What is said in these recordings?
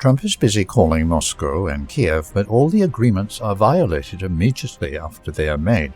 Trump is busy calling Moscow and Kiev, but all the agreements are violated immediately after they are made.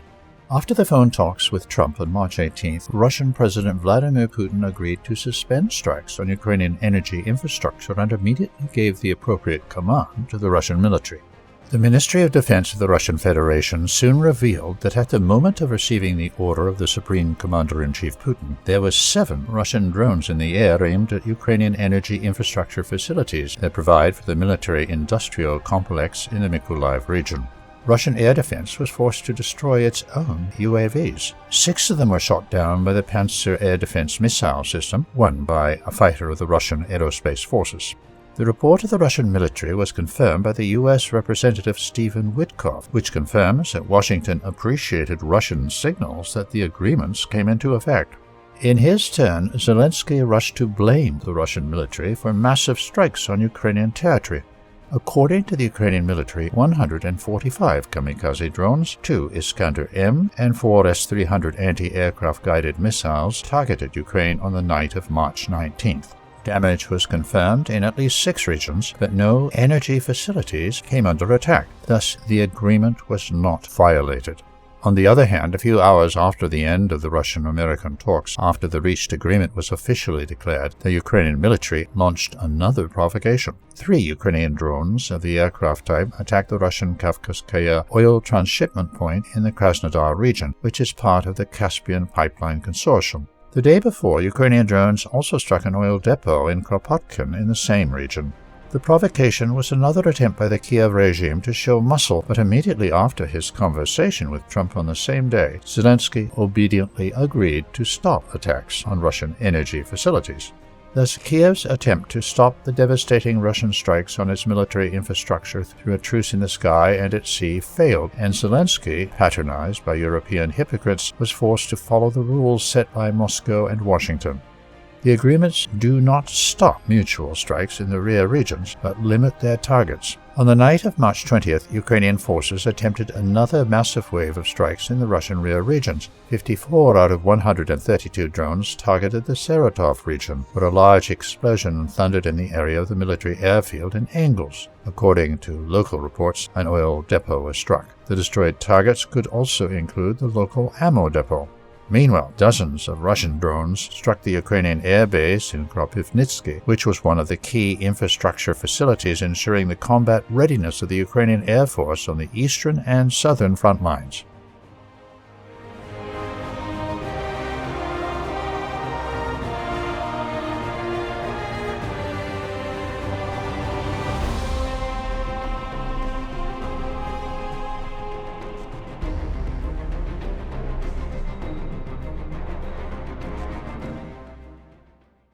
After the phone talks with Trump on March 18th, Russian President Vladimir Putin agreed to suspend strikes on Ukrainian energy infrastructure and immediately gave the appropriate command to the Russian military. The Ministry of Defense of the Russian Federation soon revealed that at the moment of receiving the order of the Supreme Commander-in-Chief Putin, there were 7 Russian drones in the air aimed at Ukrainian energy infrastructure facilities that provide for the military-industrial complex in the Mykolaiv region. Russian air defense was forced to destroy its own UAVs. 6 of them were shot down by the Panzer air defense missile system, one by a fighter of the Russian Aerospace Forces. The report of the Russian military was confirmed by the U.S. Representative Stephen Witkoff, which confirms that Washington appreciated Russian signals that the agreements came into effect. In his turn, Zelensky rushed to blame the Russian military for massive strikes on Ukrainian territory. According to the Ukrainian military, 145 kamikaze drones, 2 Iskander-M and 4 S-300 anti-aircraft guided missiles targeted Ukraine on the night of March 19th. Damage was confirmed in at least 6 regions, but no energy facilities came under attack. Thus, the agreement was not violated. On the other hand, a few hours after the end of the Russian-American talks, after the reached agreement was officially declared, the Ukrainian military launched another provocation. 3 Ukrainian drones of the aircraft type attacked the Russian Kavkazskaya oil transshipment point in the Krasnodar region, which is part of the Caspian Pipeline Consortium. The day before, Ukrainian drones also struck an oil depot in Kropotkin in the same region. The provocation was another attempt by the Kiev regime to show muscle, but immediately after his conversation with Trump on the same day, Zelensky obediently agreed to stop attacks on Russian energy facilities. Thus, Kiev's attempt to stop the devastating Russian strikes on its military infrastructure through a truce in the sky and at sea failed, and Zelensky, patronized by European hypocrites, was forced to follow the rules set by Moscow and Washington. The agreements do not stop mutual strikes in the rear regions, but limit their targets. On the night of March 20th, Ukrainian forces attempted another massive wave of strikes in the Russian rear regions. 54 out of 132 drones targeted the Saratov region, where a large explosion thundered in the area of the military airfield in Engels. According to local reports, an oil depot was struck. The destroyed targets could also include the local ammo depot. Meanwhile, dozens of Russian drones struck the Ukrainian air base in Kropivnitsky, which was one of the key infrastructure facilities ensuring the combat readiness of the Ukrainian Air Force on the eastern and southern front lines.